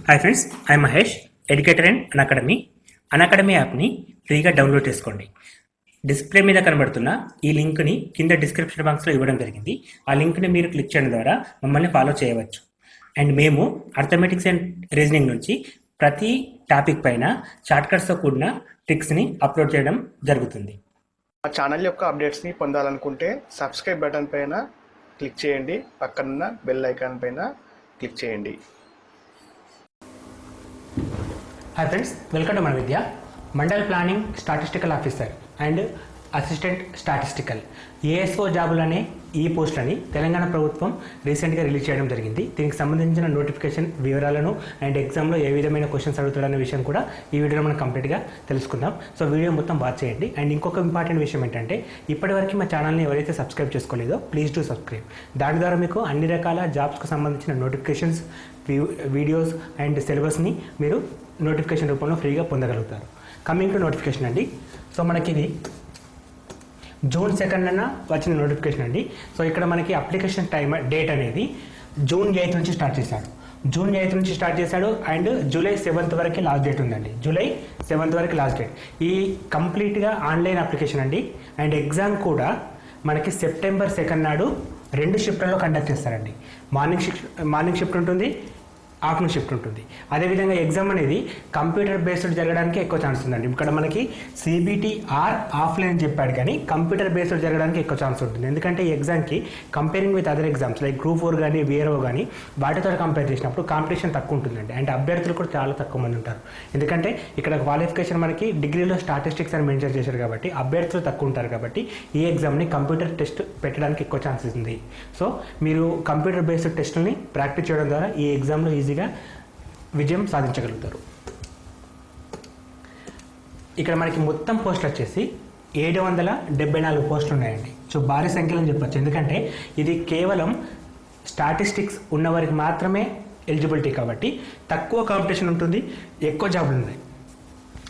Hi friends, I Mahesh, educator and Unacademy యాప్ని ఫ్రీగా download చేసుకోండి. డిస్ప్లే మీద కనబడుతున్న ఈ లింక్ని కింద డిస్క్రిప్షన్ బాక్స్లో ఇవ్వడం జరిగింది. ఆ లింక్ని మీరు క్లిక్ చేయడం ద్వారా మమ్మల్ని ఫాలో చేయవచ్చు. అండ్ మేము అర్థమెటిక్స్ అండ్ రీజనింగ్ నుంచి ప్రతి టాపిక్ పైన షార్ట్కట్స్తో కూడిన ట్రిక్స్ని అప్లోడ్ చేయడం జరుగుతుంది. మా ఛానల్ యొక్క అప్డేట్స్ని పొందాలనుకుంటే సబ్స్క్రైబ్ బటన్ పైన క్లిక్ చేయండి, పక్కనున్న బెల్ ఐకాన్ పైన క్లిక్ చేయండి. హాయ్ ఫ్రెండ్స్, వెల్కమ్ టు మన Vidya. Mandal planning statistical officer and assistant statistical ASO జాబులనే ఈ పోస్టులని తెలంగాణ ప్రభుత్వం రీసెంట్గా రిలీజ్ చేయడం జరిగింది. దీనికి సంబంధించిన నోటిఫికేషన్ వివరాలను అండ్ ఎగ్జామ్లో ఏ విధమైన క్వశ్చన్స్ అడుగుతారనే విషయం కూడా ఈ వీడియోలో మనం కంప్లీట్గా తెలుసుకుందాం. సో వీడియో మొత్తం వాచ్ చేయండి. అండ్ ఇంకొక ఇంపార్టెంట్ విషయం ఏంటంటే, ఇప్పటివరకు మా ఛానల్ని ఎవరైతే సబ్స్క్రైబ్ చేసుకోలేదో ప్లీజ్ డూ సబ్స్క్రైబ్. దాని ద్వారా మీకు అన్ని రకాల జాబ్స్కు సంబంధించిన నోటిఫికేషన్స్, వీడియోస్ అండ్ సిలబస్ని మీరు నోటిఫికేషన్ రూపంలో ఫ్రీగా పొందగలుగుతారు. కమింగ్ టు నోటిఫికేషన్ అండి. సో మనకి ఇది జూన్ 2న వచ్చిన నోటిఫికేషన్ అండి. సో ఇక్కడ మనకి అప్లికేషన్ డేట్ అనేది జూన్ 8 నుంచి స్టార్ట్ చేశాడు. జూన్ 8 నుంచి స్టార్ట్ చేశాడు అండ్ జూలై 7th వరకు లాస్ట్ డేట్ ఉందండి. జూలై 7th వరకు లాస్ట్ డేట్. ఈ కంప్లీట్గా ఆన్లైన్ అప్లికేషన్ అండి. అండ్ ఎగ్జామ్ కూడా మనకి సెప్టెంబర్ 2 నాడు 2 షిఫ్ట్లలో కండక్ట్ చేస్తారండి. మార్నింగ్ షిఫ్ట్ ఉంటుంది, ఆఫ్టర్నూన్ షిఫ్ట్ ఉంటుంది. అదేవిధంగా ఎగ్జామ్ అనేది కంప్యూటర్ బేస్డ్ జరగడానికి ఎక్కువ ఛాన్స్ ఉందండి. ఇక్కడ మనకి సిబిటి ఆర్ ఆఫ్లైన్ చెప్పాడు, కానీ కంప్యూటర్ బేస్డ్ జరగడానికి ఎక్కువ ఛాన్స్ ఉంటుంది. ఎందుకంటే ఈ ఎగ్జామ్కి comparing with other exams like group 4 కానీ VRO కానీ వాటితో కంపేర్ చేసినప్పుడు కాంపిటీషన్ తక్కువ ఉంటుందండి. అండ్ అభ్యర్థులు కూడా చాలా తక్కువ మంది ఉంటారు. ఎందుకంటే ఇక్కడ క్వాలిఫికేషన్ మనకి డిగ్రీలో స్టాటిస్టిక్స్ అని మెన్షన్ చేశారు కాబట్టి అభ్యర్థులు తక్కువ ఉంటారు. కాబట్టి ఈ ఎగ్జామ్ని కంప్యూటర్ టెస్ట్ పెట్టడానికి ఎక్కువ ఛాన్సెస్ ఉంది. సో మీరు కంప్యూటర్ బేస్డ్ టెస్ట్ని ప్రాక్టీస్ చేయడం ద్వారా ఈ ఎగ్జామ్లో ఈజీగా విజయం సాధించగలుగుతారు. ఇక్కడ మనకి మొత్తం పోస్టులు వచ్చేసి 774 పోస్టులు ఉన్నాయండి. సో భారీ సంఖ్యలో అని చెప్పచ్చు. ఎందుకంటే ఇది కేవలం స్టాటిస్టిక్స్ ఉన్నవారికి మాత్రమే ఎలిజిబిలిటీ కాబట్టి తక్కువ కాంపిటీషన్ ఉంటుంది, ఎక్కువ జాబులు ఉన్నాయి.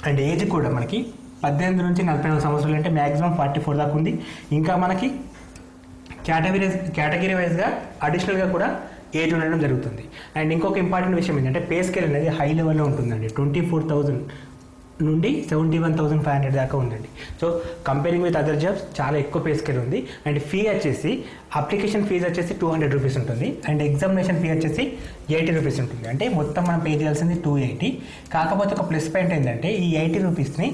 అండ్ ఏజ్ కూడా మనకి 18 నుంచి 44 సంవత్సరాలు, అంటే మ్యాక్సిమం 44 దాకా ఉంది. ఇంకా మనకి కేటగిరీ వైజ్గా అడిషనల్గా కూడా ఏజ్ ఉండడం జరుగుతుంది. అండ్ ఇంకొక ఇంపార్టెంట్ విషయం ఏంటంటే పే స్కేల్ అనేది హై లెవెల్లో ఉంటుందండి. 24,000 నుండి 71,500 దాకా ఉందండి. So comparing with other jobs చాలా ఎక్కువ పే స్కేల్ ఉంది. అండ్ ఫీ వచ్చేసి అప్లికేషన్ ఫీజు వచ్చేసి 200 రూపీస్ ఉంటుంది. అండ్ ఎగ్జామినేషన్ ఫీ వచ్చేసి 80 రూపీస్ ఉంటుంది. అంటే మొత్తం మనం పే చేయాల్సింది 280. కాకపోతే ఒక ప్లస్ పాయింట్ ఏంటంటే ఈ 80 రూపీస్ని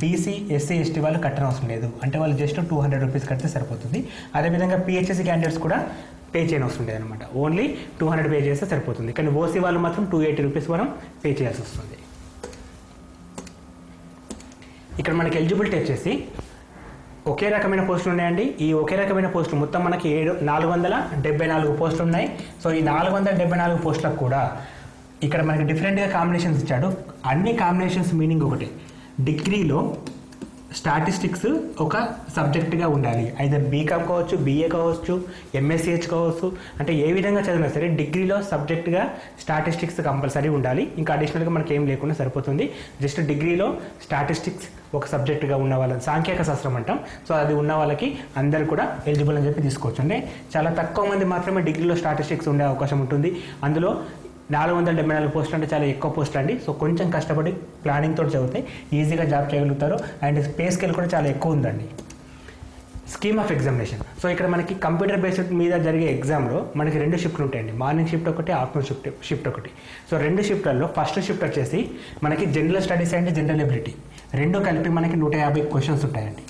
బీసీ, ఎస్సీ, ఎస్టీ వాళ్ళు కట్టనవసరం లేదు. అంటే వాళ్ళు జస్ట్ 200 రూపీస్ కడితే సరిపోతుంది. అదేవిధంగా PHSC క్యాండిడేట్స్ కూడా పే చేయనవసరం లేదనమాట. ఓన్లీ 200 పే చేస్తే సరిపోతుంది. కానీ ఓసీ వాళ్ళు మాత్రం 280 రూపీస్ మనం పే చేయాల్సి వస్తుంది. ఇక్కడ మనకి ఎలిజిబిలిటీ వచ్చేసి ఒకే రకమైన పోస్టులు ఉన్నాయండి. ఈ ఒకే రకమైన పోస్టులు మొత్తం మనకి 474 పోస్టులు ఉన్నాయి. సో ఈ 474 పోస్టులకు కూడా ఇక్కడ మనకి డిఫరెంట్గా కాంబినేషన్స్ ఇచ్చాడు. అన్ని కాంబినేషన్స్ మీనింగ్ ఒకటే. డిగ్రీలో స్టాటిస్టిక్స్ ఒక సబ్జెక్టుగా ఉండాలి. ఐదర్ బీకామ్ కావచ్చు, BA కావచ్చు, MSCH కావచ్చు. అంటే ఏ విధంగా చదివినా సరే డిగ్రీలో సబ్జెక్టుగా స్టాటిస్టిక్స్ కంపల్సరీ ఉండాలి. ఇంకా అడిషనల్గా మనకి ఏం లేకుండా సరిపోతుంది. జస్ట్ డిగ్రీలో స్టాటిస్టిక్స్ ఒక సబ్జెక్టుగా ఉన్న వాళ్ళని సాంఖ్యక శాస్త్రం అంటాం. సో అది ఉన్న వాళ్ళకి అందరు కూడా ఎలిజిబుల్ అని చెప్పి తీసుకోవచ్చు. అంటే చాలా తక్కువ మంది మాత్రమే డిగ్రీలో స్టాటిస్టిక్స్ ఉండే అవకాశం ఉంటుంది. అందులో 474 పోస్టులు అంటే చాలా ఎక్కువ పోస్టులు అండి. సో కొంచెం కష్టపడి ప్లానింగ్ తోటి చదివితే ఈజీగా జాబ్ చేయగలుగుతారు. అండ్ పే స్కేల్ కూడా చాలా ఎక్కువ ఉందండి. Scheme of examination. సో ఇక్కడ మనకి కంప్యూటర్ బేస్డ్ మీద జరిగే ఎగ్జామ్లో మనకి 2 షిఫ్ట్లు ఉంటాయండి. మార్నింగ్ షిఫ్ట్ ఒకటి, ఆఫ్టర్నూన్ షిఫ్ట్ ఒకటి. సో 2 షిఫ్ట్లలో ఫస్ట్ షిఫ్ట్ వచ్చేసి మనకి general studies and general ability 2 కలిపి మనకి 150 క్వశ్చన్స్ ఉంటాయండి.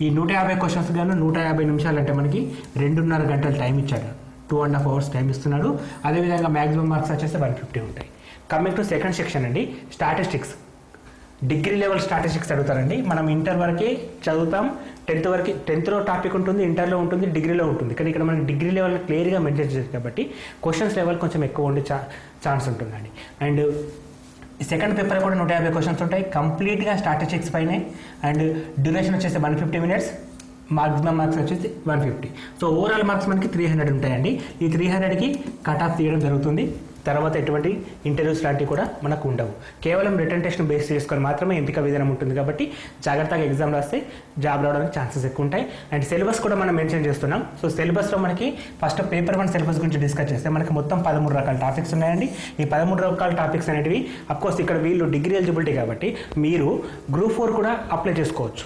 ఈ 150 క్వశ్చన్స్ గాను 150 నిమిషాలు అంటే మనకి 2.5 గంటల టైం ఇచ్చాడు. 2.5 hours టైం ఇస్తున్నాడు. అదేవిధంగా మ్యాక్సిమం మార్క్స్ వచ్చేసి 150 ఉంటాయి. కమింగ్ టు సెకండ్ సెక్షన్ అండి, స్టాటిస్టిక్స్. డిగ్రీ లెవెల్ స్టాటిస్టిక్స్ అడుగుతారండి. మనం ఇంటర్ వరకే చదువుతాం. 10th వరకు 10thలో టాపిక్ ఉంటుంది, ఇంటర్లో ఉంటుంది, డిగ్రీలో ఉంటుంది. కానీ ఇక్కడ మనకి డిగ్రీ లెవెల్ క్లియర్గా మెన్షన్ చేశారు కాబట్టి క్వశ్చన్స్ లెవెల్ కొంచెం ఎక్కువ ఉండే ఛాన్స్ ఉంటుందండి. అండ్ సెకండ్ పేపర్ కూడా 150 క్వశ్చన్స్ ఉంటాయి, కంప్లీట్గా స్టాటిస్టిక్స్ పైనే. అండ్ డ్యూరేషన్ వచ్చేసి 150 minutes, మాక్సిమం మార్క్స్ వచ్చేసి 150. సో ఓవరాల్ మార్క్స్ మనకి 300 ఉంటాయండి. ఈ 300కి కట్ ఆఫ్ తీయడం జరుగుతుంది. తర్వాత ఎటువంటి ఇంటర్వ్యూస్ లాంటివి కూడా మనకు ఉండవు. కేవలం రిటర్న్ టెస్ట్ను బేస్ చేసుకొని మాత్రమే ఎంపిక విధానం ఉంటుంది కాబట్టి జాగ్రత్తగా ఎగ్జామ్ రాస్తే జాబ్ రావడానికి ఛాన్సెస్ ఎక్కువ ఉంటాయి. అండ్ సిలబస్ కూడా మనం మెన్షన్ చేస్తున్నాం. సో సిలబస్లో మనకి ఫస్ట్ పేపర్ 1 సిలబస్ గురించి డిస్కస్ చేస్తే మనకి మొత్తం 13 రకాల టాపిక్స్ ఉన్నాయండి. ఈ 13 రకాల టాపిక్స్ అనేటివి అఫ్కోర్స్ ఇక్కడ వీళ్ళు డిగ్రీ ఎలిజిబిలిటీ కాబట్టి మీరు గ్రూప్ 4 కూడా అప్లై చేసుకోవచ్చు.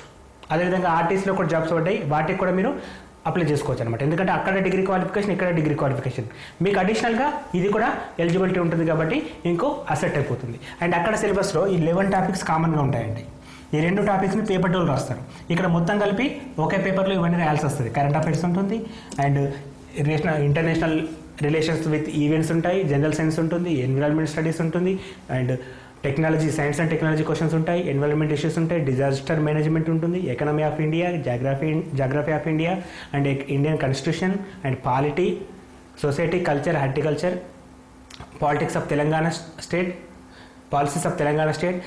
అదేవిధంగా ఆర్టీసీలో కూడా జాబ్స్ పడ్డాయి, వాటికి కూడా మీరు అప్లై చేసుకోవచ్చు అనమాట. ఎందుకంటే అక్కడ డిగ్రీ క్వాలిఫికేషన్, ఇక్కడ డిగ్రీ క్వాలిఫికేషన్, మీకు అడిషనల్గా ఇది కూడా ఎలిజిబిలిటీ ఉంటుంది కాబట్టి ఇంకో అసెట్ అయిపోతుంది. అండ్ అక్కడ సిలబస్లో ఈ 11 టాపిక్స్ కామన్గా ఉంటాయండి. ఈ 2 టాపిక్స్ని పేపర్ 2 రాస్తారు. ఇక్కడ మొత్తం కలిపి ఒకే పేపర్లో ఇవన్నీ రాయాల్సి వస్తుంది. కరెంట్ అఫైర్స్ ఉంటుంది, and international relations with events ఉంటాయి, జనరల్ సైన్స్ ఉంటుంది, ఎన్విరాన్మెంట్ స్టడీస్ ఉంటుంది, and technology, science and technology questions ఉంటాయి, ఎన్విరాన్మెంట్ ఇష్యూస్ ఉంటాయి, డిజాస్టర్ మేనేజ్మెంట్ ఉంటుంది, economy of India, geography of India, and Indian constitution, and polity, society, culture, horticulture, politics of Telangana state, policies of Telangana state,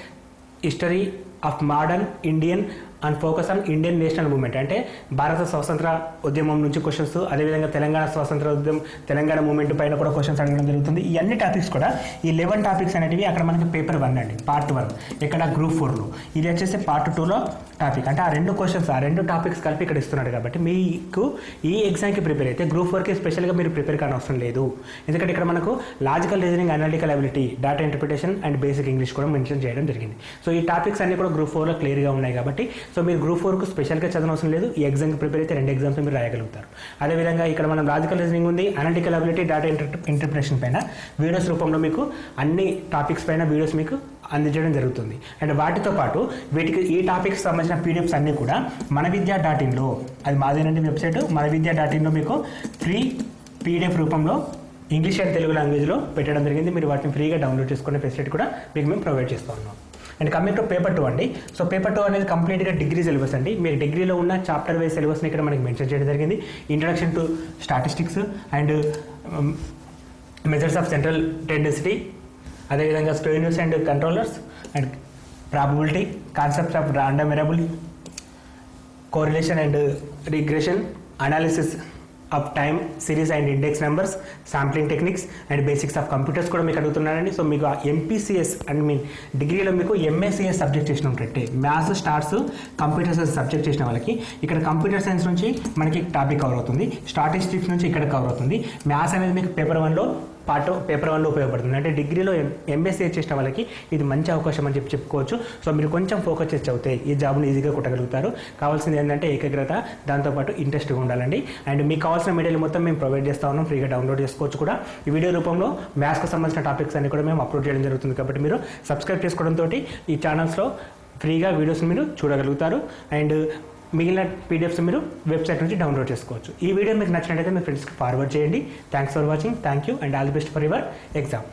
history of modern Indian and focus on Indian national movement, అంటే భారత స్వాతంత్ర ఉద్యమం నుంచి questions, అదేవిధంగా తెలంగాణ స్వాతంత్ర ఉద్యమం, Telangana movement పైన కూడా క్వశ్చన్స్ అడగడం జరుగుతుంది. ఈ అన్ని టాపిక్స్ కూడా ఈ 11 టాపిక్స్ అనేటివి అక్కడ మనకి పేపర్ 1 అండి, పార్ట్ 1 ఇక్కడ గ్రూప్ 4లో, ఇది వచ్చేసి పార్ట్ 2లో టాపిక్. అంటే ఆ 2 క్వశ్చన్స్, ఆ 2 టాపిక్స్ కలిపి ఇక్కడ ఇస్తున్నాడు కాబట్టి మీకు ఈ ఎగ్జామ్కి ప్రిపేర్ అయితే గ్రూప్ 4కి స్పెషల్గా మీరు ప్రిపేర్ కాని అవసరం లేదు. ఎందుకంటే ఇక్కడ మనకు logical reasoning, analytical ability, data interpretation and basic English కూడా మెన్షన్ చేయడం జరిగింది. సో ఈ టాపిక్స్ అన్ని కూడా గ్రూప్ 4లో క్లియర్గా ఉన్నాయి కాబట్టి సో మీరు గ్రూప్ 4కు స్పెషల్గా చదవనవసరం లేదు. ఈ ఎగ్జామ్కి ప్రిపేర్ అయితే 2 ఎగ్జామ్స్ మీరు రాయగలుగుతారు. అదేవిధంగా ఇక్కడ మనం లాజికల్ రీజనింగ్ ఉంది, అనలిటికల్ అబిలిటీ, డేటా ఇంటర్ప్రిటేషన్ పైన వీడియోస్ రూపంలో మీకు అన్ని టాపిక్స్ పైన వీడియోస్ మీకు అందించడం జరుగుతుంది. అండ్ వాటితో పాటు వీటికి ఈ టాపిక్స్ సంబంధించిన పీడిఎఫ్స్ అన్నీ కూడా మనవిద్య.inలో, అది మాదేనండి వెబ్సైట్, మనవిద్య.inలో మీకు ఫ్రీ పీడిఎఫ్ రూపంలో ఇంగ్లీష్ అండ్ తెలుగు లాంగ్వేజ్లో పెట్టడం జరిగింది. మీరు వాటిని ఫ్రీగా డౌన్లోడ్ చేసుకునే ఫెసిలిటీ కూడా మీకు మేము ప్రొవైడ్ చేస్తూ ఉన్నాం. అండ్ కమింగ్ టు పేపర్ 2 అండి. సో పేపర్ 2 అనేది కంప్లీట్గా డిగ్రీ సిలబస్ అండి. మీరు డిగ్రీలో ఉన్న చాప్టర్ వైజ్ సిలబస్ని ఇక్కడ మనకి మెన్షన్ చేయడం జరిగింది. Introduction to statistics and methods of central tendency, అదేవిధంగా స్టోయినర్స్ and controllers, and probability, concepts of random variable, correlation and regression, analysis of time series and index numbers, sampling techniques and basics of computers కూడా మీకు అడుగుతున్నారండి. So మీకు MPCS and డిగ్రీలో మీకు MSCS subject చేసిన ఉంటే maths, starts, computer science subject చేసిన వాళ్ళకి ఇక్కడ కంప్యూటర్ సైన్స్ నుంచి మనకి టాపిక్ కవర్ అవుతుంది, స్టాటిస్టిక్స్ నుంచి ఇక్కడ కవర్ అవుతుంది. మ్యాథ్స్ అనేది మీకు పేపర్ 1లో పేపర్ 1లో ఉపయోగపడుతుంది. అంటే డిగ్రీలో ఎంఎస్సీ చేసిన వాళ్ళకి ఇది మంచి అవకాశం అని చెప్పుకోవచ్చు. సో మీరు కొంచెం ఫోకస్ చేసి చదివితే ఈ జాబ్ని ఈజీగా కొట్టగలుగుతారు. కావాల్సింది ఏంటంటే ఏకాగ్రత, దాంతోపాటు ఇంట్రెస్ట్గా ఉండాలండి. అండ్ మీకు కావాల్సిన మెటీరియల్ మొత్తం మేము ప్రొవైడ్ చేస్తూ ఉన్నాం, ఫ్రీగా డౌన్లోడ్ చేసుకోవచ్చు కూడా. ఈ వీడియో రూపంలో మ్యాథ్స్కి సంబంధించిన టాపిక్స్ అన్ని కూడా మేము అప్లోడ్ చేయడం జరుగుతుంది కాబట్టి మీరు సబ్స్క్రైబ్ చేసుకోవడంతో ఈ ఛానల్స్లో ఫ్రీగా వీడియోస్ మీరు చూడగలుగుతారు. అండ్ మిగిలిన పీడిఎఫ్స్ మీరు వెబ్సైట్ నుంచి డౌన్లోడ్ చేసుకోవచ్చు. ఈ వీడియో మీకు నచ్చినట్లయితే మీ ఫ్రెండ్స్కి ఫార్వర్డ్ చేయండి. Thanks for watching. Thank you and all the best for your exam.